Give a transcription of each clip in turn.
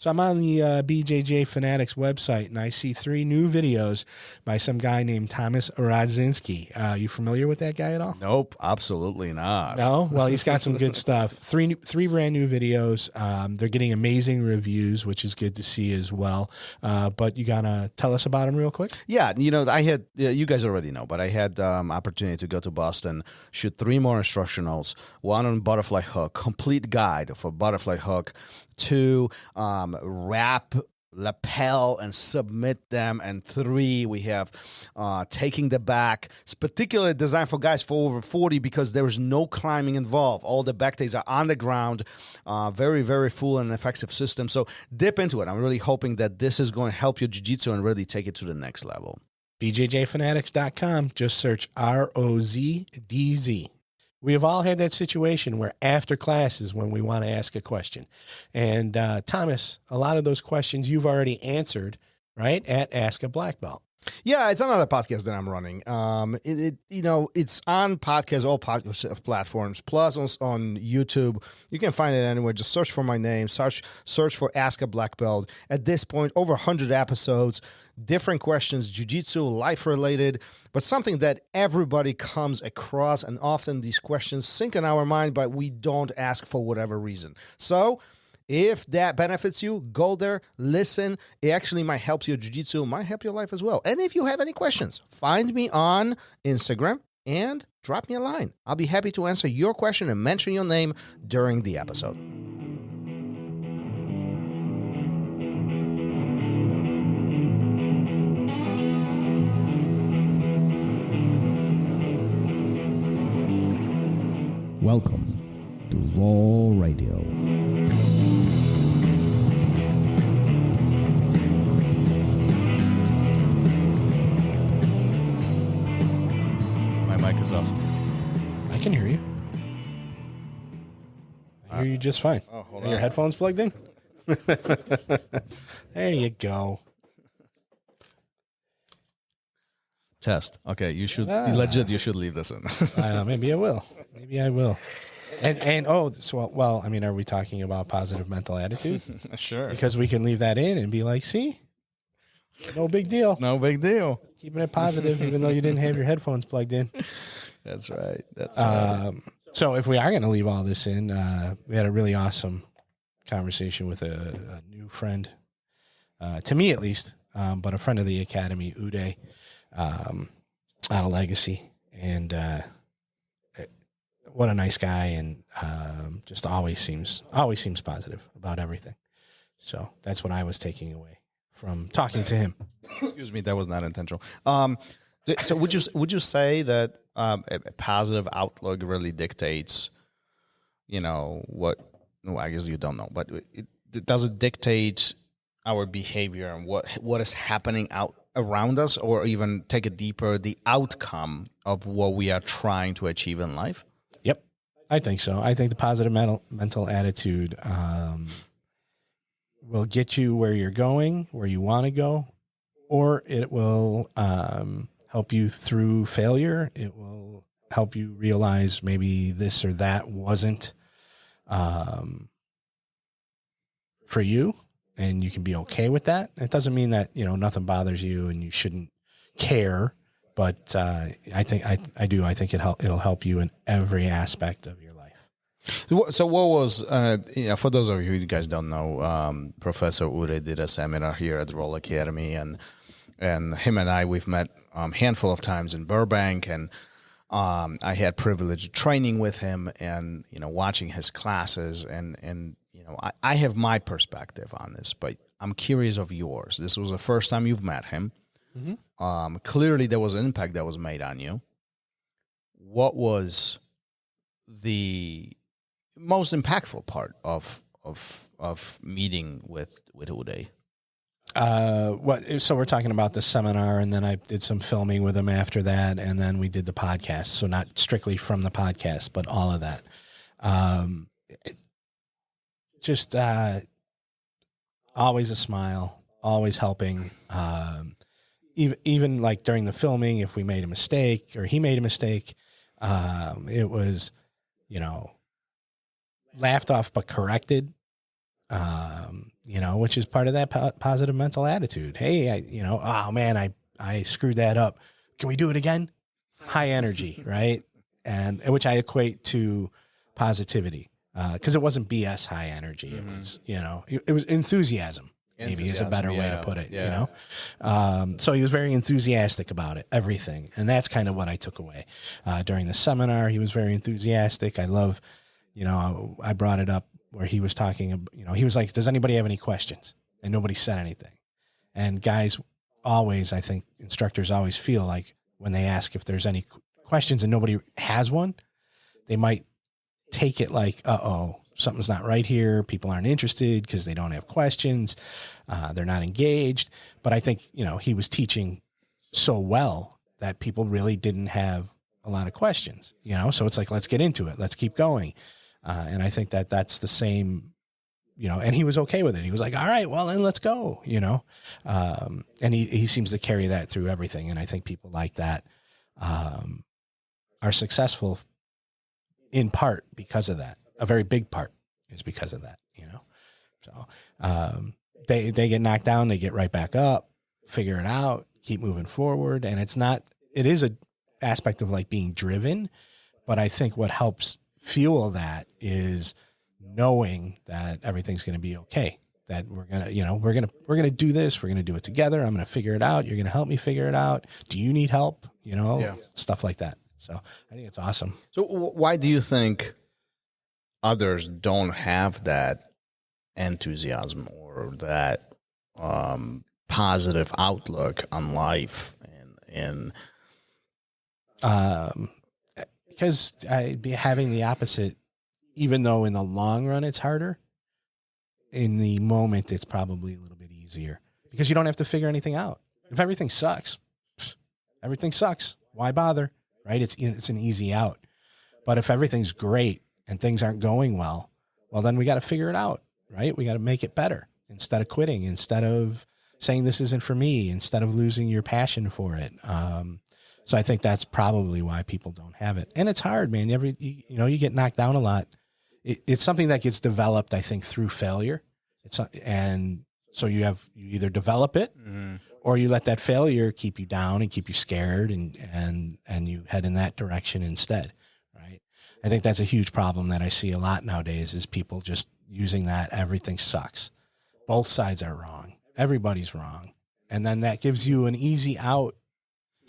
So I'm on the BJJ Fanatics website, and I see 3 new videos by some guy named Thomas Radzinski. You familiar with that guy at all? Nope, absolutely not. No? Well, he's got some good stuff. Three brand new videos. They're getting amazing reviews, which is good to see as well. But you got to tell us about them real quick? Yeah, I had, you guys already know, but I had opportunity to go to Boston, shoot 3 more instructionals, 1 on butterfly hook, complete guide for butterfly hook, 2 wrap, lapel, and submit them, and 3 we have taking the back. It's particularly designed for guys for over 40 because there's no climbing involved. All the back takes are on the ground. Very, very full and effective system. So dip into it. I'm really hoping that this is going to help your jiu-jitsu and really take it to the next level. BJJfanatics.com. Just search ROZDZ. We have all had that situation where after class is when we want to ask a question. And Thomas, a lot of those questions you've already answered, right, at Ask a Black Belt. Yeah, it's another podcast that I'm running. It's on podcast, all podcast platforms, plus on YouTube. You can find it anywhere. Just search for my name. Search for Ask a Black Belt. At this point, over 100 episodes, different questions, jiu-jitsu, life-related, but something that everybody comes across, and often these questions sink in our mind, but we don't ask for whatever reason. So if that benefits you, go there, listen. It actually might help your jiu-jitsu, might help your life as well. And if you have any questions, find me on Instagram and drop me a line. I'll be happy to answer your question and mention your name during the episode. Welcome to Raw Radio. My mic is off. I can hear you. I hear you just fine. Oh, hold Are on. your headphones plugged in? There you go. Test. Okay, you should you should leave this in. Maybe I will. Maybe I will. And are we talking about positive mental attitude? Sure. Because we can leave that in and be like, see, no big deal. No big deal. Keeping it positive, even though you didn't have your headphones plugged in. That's right. That's right. So if we are going to leave all this in, we had a really awesome conversation with a new friend, to me at least, but a friend of the Academy, Uday, out of Legacy. And what a nice guy, and just always seems positive about everything. So that's what I was taking away from talking to him. Excuse me, that was not intentional. So would you say that a positive outlook really dictates, what? No, I guess you don't know, but does it dictate our behavior and what is happening out around us, or even take it deeper, the outcome of what we are trying to achieve in life? Yep, I think so. I think the positive mental attitude will get you where you're going, where you want to go, or it will help you through failure. It will help you realize maybe this or that wasn't for you, and you can be okay with that. It doesn't mean that, nothing bothers you and you shouldn't care, but I think it'll help you in every aspect of your life. So what was, for those of you who guys don't know, Professor Uday did a seminar here at the Roll Academy, and him and I, we've met a handful of times in Burbank, and I had privilege training with him and, watching his classes, and I have my perspective on this, but I'm curious of yours. This was the first time you've met him. Mm-hmm. Clearly there was an impact that was made on you. What was the most impactful part of meeting with Uday? So we're talking about the seminar, and then I did some filming with him after that, and then we did the podcast. So not strictly from the podcast, but all of that. Always a smile, always helping. Even like during the filming, if we made a mistake or he made a mistake, it was, laughed off but corrected. which is part of that positive mental attitude. Hey, oh man, I screwed that up. Can we do it again? High energy, right? And which I equate to positivity, because it wasn't BS high energy. It was, it was enthusiasm. Maybe is a better way to put it, So he was very enthusiastic about it, everything. And that's kind of what I took away. During the seminar, he was very enthusiastic. I love, I brought it up where he was talking, he was like, does anybody have any questions? And nobody said anything. And guys always, I think instructors always feel like when they ask if there's any questions and nobody has one, they might take it like, uh-oh, something's not right here. People aren't interested because they don't have questions. They're not engaged. But I think, he was teaching so well that people really didn't have a lot of questions, so it's like, let's get into it. Let's keep going. And I think that that's the same, and he was okay with it. He was like, all right, well then let's go, and he seems to carry that through everything. And I think people like that, are successful in part because of that. A very big part is because of that, so, they get knocked down, they get right back up, figure it out, keep moving forward. And it is a aspect of like being driven, but I think what helps fuel that is knowing that everything's going to be okay, that we're going to do this. We're going to do it together. I'm going to figure it out. You're going to help me figure it out. Do you need help? Stuff like that. So I think it's awesome. So why do you think others don't have that enthusiasm or that positive outlook on life? Because I'd be having the opposite, even though in the long run it's harder, in the moment it's probably a little bit easier because you don't have to figure anything out. If everything sucks, why bother, right? It's an easy out. But if everything's great and things aren't going well, then we got to figure it out, right? We got to make it better instead of quitting, instead of saying this isn't for me, instead of losing your passion for it. So I think that's probably why people don't have it. And it's hard, man. You get knocked down a lot. It's something that gets developed, I think, through failure. And so you either develop it or you let that failure keep you down and keep you scared and you head in that direction instead. Right. I think that's a huge problem that I see a lot nowadays is people just using that everything sucks. Both sides are wrong. Everybody's wrong. And then that gives you an easy out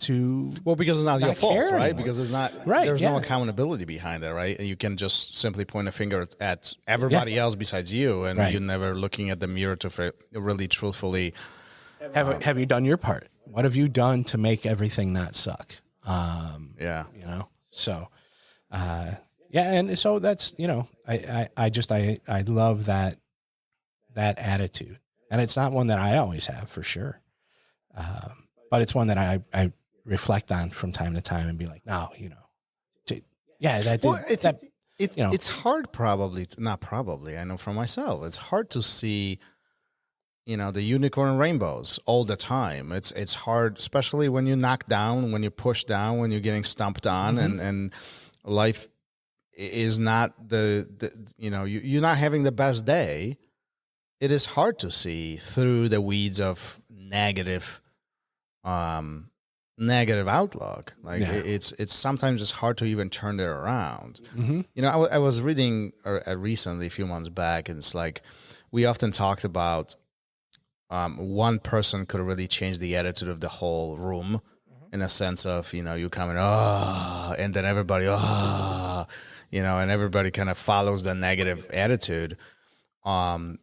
because it's not your fault, right? Anymore. Because it's not right. There's no accountability behind it, right? And you can just simply point a finger at everybody else besides you, and you're never looking at the mirror to really truthfully. Have you done your part? What have you done to make everything not suck? So, and so that's I love that attitude, and it's not one that I always have for sure, but it's one that I reflect on from time to time and be like, no, it's hard I know for myself, it's hard to see, the unicorn rainbows all the time. It's hard, especially when you're knocked down, when you're pushed down, when you're getting stomped on and life is not you're not having the best day. It is hard to see through the weeds of negative outlook. It's sometimes it's hard to even turn it around. I was reading recently a few months back, and it's like we often talked about one person could really change the attitude of the whole room in a sense of you come in and then everybody and everybody kind of follows the negative attitude. But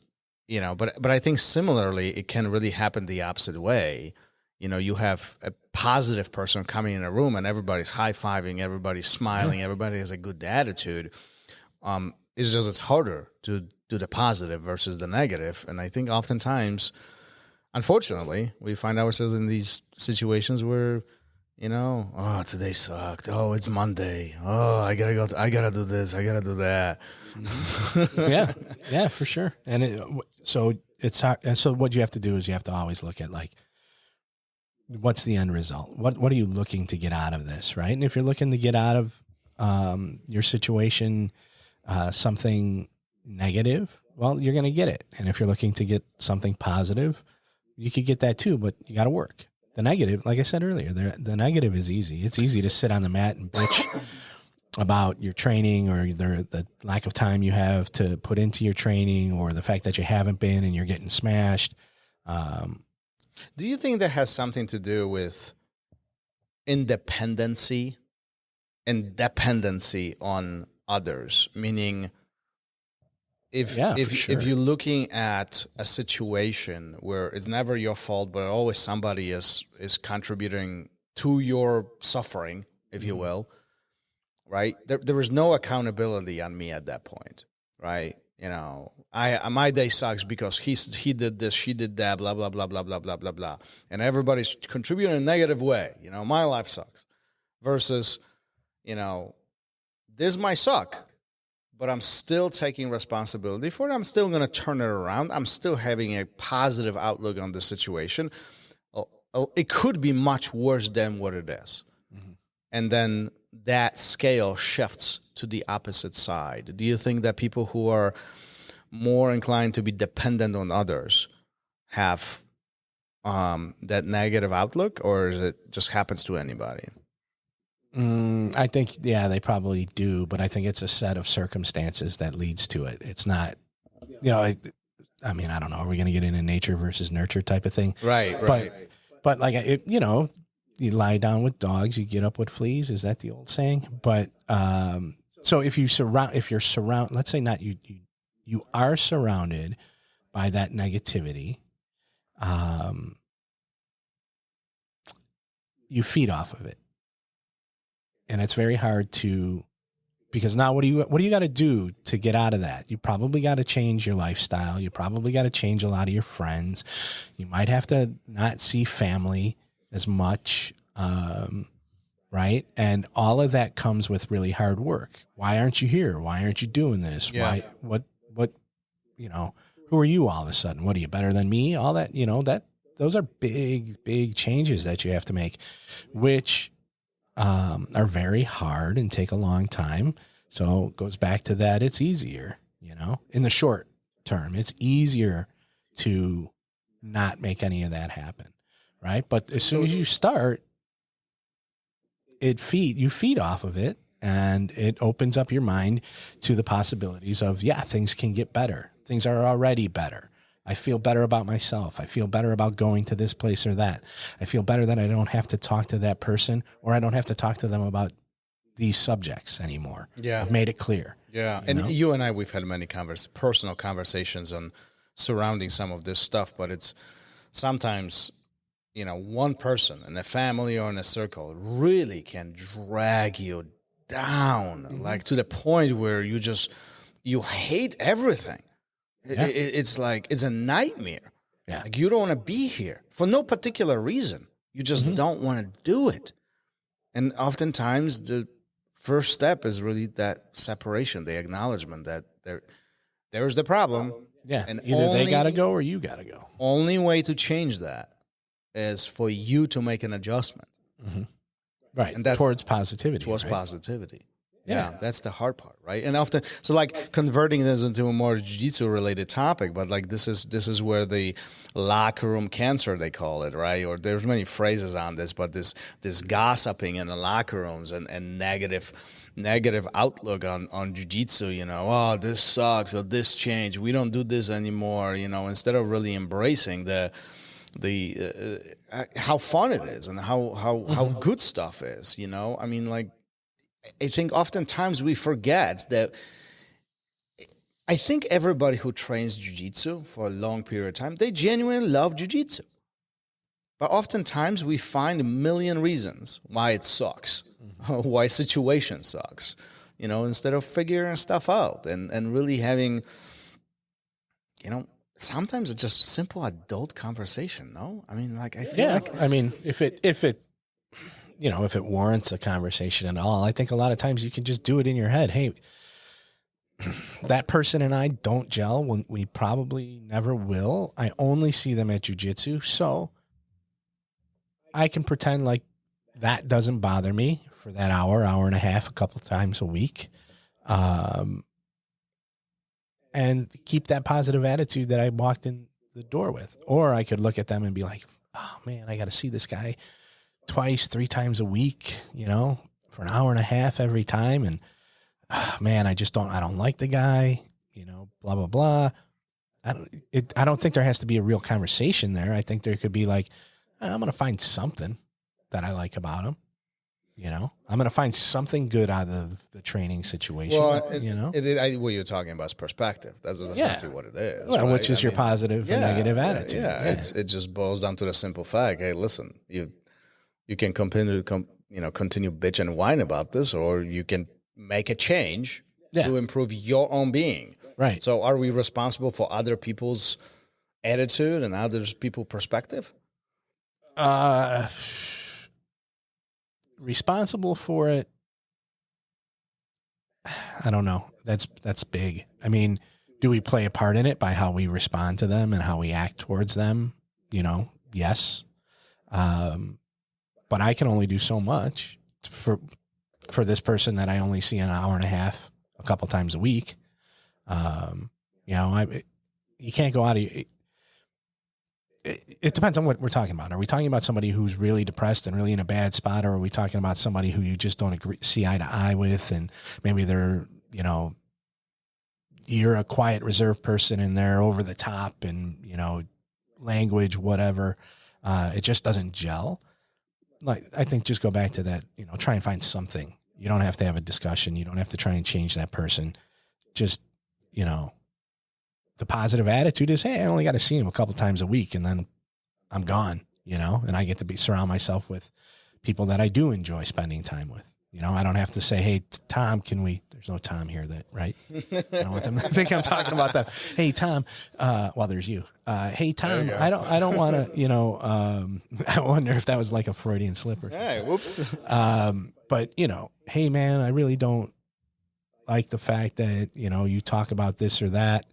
I think similarly it can really happen the opposite way. You have a positive person coming in a room and everybody's high-fiving, everybody's smiling, everybody has a good attitude. It's harder to do the positive versus the negative. And I think oftentimes, unfortunately, we find ourselves in these situations where, today sucked. Oh, it's Monday. Oh, I gotta do this. I gotta do that. Yeah, for sure. And so it's hard. And so what you have to do is you have to always look at what's the end result? What are you looking to get out of this, right? And if you're looking to get out of your situation something negative, well, you're going to get it. And if you're looking to get something positive, you could get that too, but you got to work. The negative, like I said earlier, the negative is easy. It's easy to sit on the mat and bitch about your training or the lack of time you have to put into your training or the fact that you haven't been and you're getting smashed. Do you think that has something to do with independency and dependency on others? Meaning, if you're looking at a situation where it's never your fault, but always somebody is contributing to your suffering, if you will, right? There is no accountability on me at that point, right? You know, my day sucks because he did this, she did that, blah blah blah blah blah blah blah blah, and everybody's contributing in a negative way. You know, my life sucks. Versus, you know, this might suck, but I'm still taking responsibility for it. I'm still going to turn it around. I'm still having a positive outlook on the situation. It could be much worse than what it is. Mm-hmm. And then that scale shifts to the opposite side. Do you think that people who are more inclined to be dependent on others have that negative outlook, or is it just happens to anybody? I think, yeah, they probably do, but I think it's a set of circumstances that leads to it. It's not, you know, I mean, I don't know. Are we going to get into nature versus nurture type of thing? Right. But like, you know, you lie down with dogs, you get up with fleas. Is that the old saying? But, so if you're let's say not you are surrounded by that negativity, you feed off of it. And it's very hard because now what do you got to do to get out of that? You probably got to change your lifestyle. You probably got to change a lot of your friends. You might have to not see family as much, right? And all of that comes with really hard work. Why aren't you here? Why aren't you doing this? Yeah. What, you know, who are you all of a sudden? What are you better than me? All that, you know, those are big changes that you have to make, which are very hard and take a long time. So it goes back to that. It's easier, you know, in the short term, it's easier to not make any of that happen. Right. But as soon as you start, you feed off of it, and it opens up your mind to the possibilities of, yeah, things can get better. Things are already better. I feel better about myself. I feel better about going to this place or that. I feel better that I don't have to talk to that person, or I don't have to talk to them about these subjects anymore. Yeah. I've made it clear. Yeah. And you and I, we've had many personal conversations on surrounding some of this stuff, but it's sometimes, you know, one person in a family or in a circle really can drag you down, like to the point where you hate everything. Yeah. It's like, it's a nightmare. Yeah. Like, you don't want to be here for no particular reason. You just don't want to do it. And oftentimes the first step is really that separation, the acknowledgement that there's the problem. Yeah. And either they got to go or you got to go. Only way to change that is for you to make an adjustment. Mm-hmm. Right. And that's towards positivity. Towards right? positivity. Yeah, that's the hard part, right? And often, so like converting this into a more jiu-jitsu related topic, but like this is where the locker room cancer, they call it, right? Or there's many phrases on this, but this gossiping in the locker rooms and negative outlook on jiu-jitsu, you know, oh, this sucks, or this changed, we don't do this anymore, you know, instead of really embracing the how fun it is and how good stuff is, you know? I mean, like, I think oftentimes we forget that. I think everybody who trains jiu-jitsu for a long period of time, they genuinely love jiu-jitsu. But oftentimes we find a million reasons why it sucks, why situation sucks, you know, instead of figuring stuff out and really having, you know, sometimes it's just simple adult conversation, no? I mean, like, I feel like... I mean, if it you know, if it warrants a conversation at all, I think a lot of times you can just do it in your head. Hey, that person and I don't gel. We probably never will. I only see them at jiu-jitsu, so I can pretend like that doesn't bother me for that hour and a half, a couple times a week. And and keep that positive attitude that I walked in the door with. Or I could look at them and be like, oh man, I got to see this guy twice, 3 times a week, for an hour and a half every time. And man, I don't like the guy, blah, blah, blah. I don't think there has to be a real conversation there. I think there could be like, I'm going to find something that I like about him. I'm going to find something good out of the training situation. Well, what you're talking about is perspective. That's essentially what it is. Well, right? Which is your positive and negative attitude. Yeah. It just boils down to the simple fact. Hey, listen, you can continue bitch and whine about this, or you can make a change to improve your own being. Right. So are we responsible for other people's attitude and other people's perspective? Responsible for it, I don't know. That's big. I mean, do we play a part in it by how we respond to them and how we act towards them? Yes. But I can only do so much for this person that I only see an hour and a half a couple times a week. You can't go out of it depends on what we're talking about. Are we talking about somebody who's really depressed and really in a bad spot, or are we talking about somebody who you just don't see eye to eye with, and maybe they're, you're a quiet, reserved person and they're over the top and, language, whatever. It just doesn't gel. Like, I think just go back to that, try and find something. You don't have to have a discussion. You don't have to try and change that person. Just, the positive attitude is, hey, I only got to see him a couple times a week and then I'm gone, and I get to surround myself with people that I do enjoy spending time with. I don't have to say, hey, Tom, there's no Tom here, right? I don't want them to think I'm talking about that. Hey, Tom, there's you. Hey, Tom, I don't want to, I wonder if that was like a Freudian slip or something. Hey, whoops. But, hey, man, I really don't like the fact that, you talk about this or that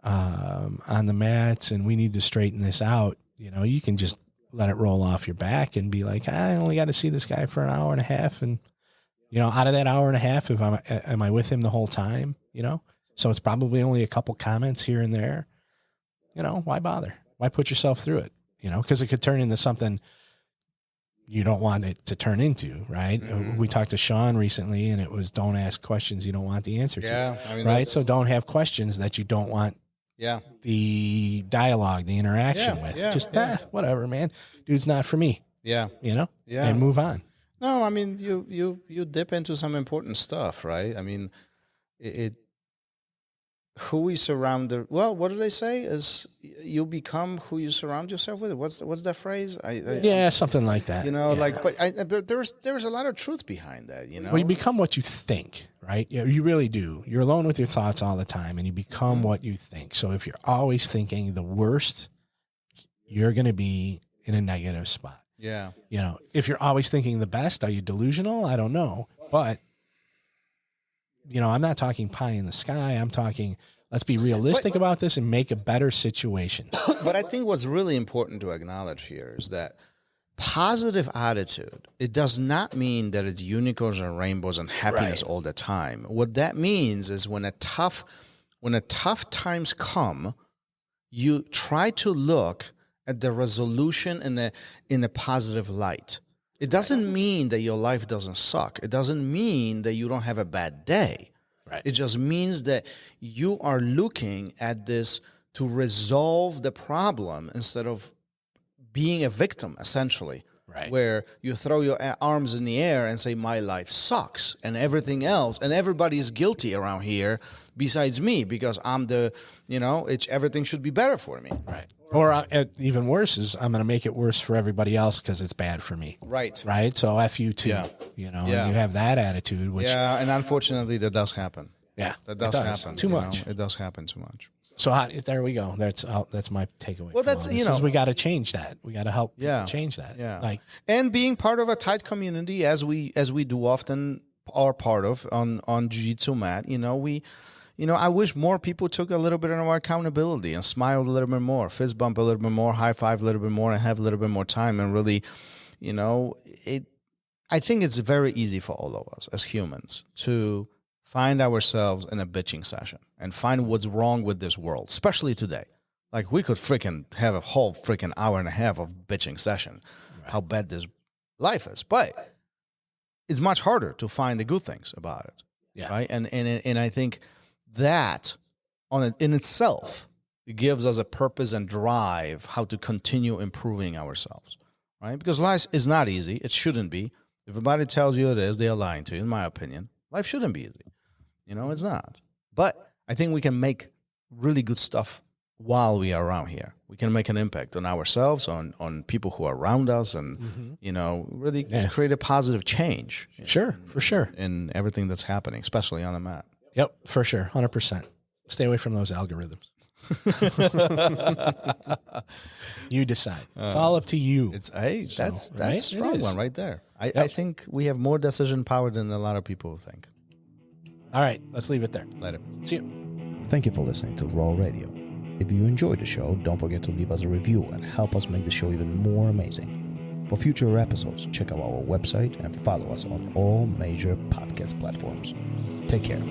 on the mats and we need to straighten this out. You can just let it roll off your back and be like, I only got to see this guy for an hour and a half. And, out of that hour and a half, am I with him the whole time? So it's probably only a couple comments here and there. Why bother? Why put yourself through it? Because it could turn into something you don't want it to turn into, right? Mm-hmm. We talked to Sean recently and it was, don't ask questions you don't want the answer to. Right? So don't have questions that you don't want the dialogue, the interaction with. Just whatever, man. Dude's not for me. And move on. No, I mean, you dip into some important stuff, right? I mean, who we surround what do they say? Is you become who you surround yourself with? What's that phrase? Something like that. But there's a lot of truth behind that. Well, you become what you think, right? You really do. You're alone with your thoughts all the time, and you become what you think. So if you're always thinking the worst, you're going to be in a negative spot. Yeah. If you're always thinking the best, are you delusional? I don't know. But, I'm not talking pie in the sky. I'm talking, let's be realistic about this and make a better situation. But I think what's really important to acknowledge here is that positive attitude, it does not mean that it's unicorns and rainbows and happiness all the time. What that means is when a tough times come, you try to look at the resolution in a positive light. It doesn't mean that your life doesn't suck. It doesn't mean that you don't have a bad day. Right. It just means that you are looking at this to resolve the problem instead of being a victim, essentially. Right. Where you throw your arms in the air and say, my life sucks and everything else, and everybody is guilty around here besides me because I'm everything should be better for me. Right. Or even worse is I'm going to make it worse for everybody else because it's bad for me. Right. Right. So F you too. And you have that attitude, which. Yeah. And unfortunately that does happen. Yeah. That does happen. Too much. It does happen too much. So there we go. That's my takeaway. Well, that's, we got to change that. We got to help change that. Yeah. And being part of a tight community as we do often are part of on jiu-jitsu mat, I wish more people took a little bit of our accountability and smiled a little bit more, fist bump a little bit more, high five a little bit more, and have a little bit more time. And really, I think it's very easy for all of us as humans to find ourselves in a bitching session and find what's wrong with this world, especially today. Like, we could freaking have a whole freaking hour and a half of bitching session, how bad this life is. But it's much harder to find the good things about it. Yeah. Right. And I think that in itself, it gives us a purpose and drive how to continue improving ourselves. Right. Because life is not easy. It shouldn't be. If everybody tells you it is, they are lying to you, in my opinion. Life shouldn't be easy. It's not. But I think we can make really good stuff while we are around here. We can make an impact on ourselves, on people who are around us, and, really create a positive change. For sure. In everything that's happening, especially on the mat. Yep, for sure. 100%. Stay away from those algorithms. You decide. It's all up to you. That's a right? strong one right there. I think we have more decision power than a lot of people think. All right, let's leave it there. Later. See you. Thank you for listening to Raw Radio. If you enjoyed the show, don't forget to leave us a review and help us make the show even more amazing. For future episodes, check out our website and follow us on all major podcast platforms. Take care.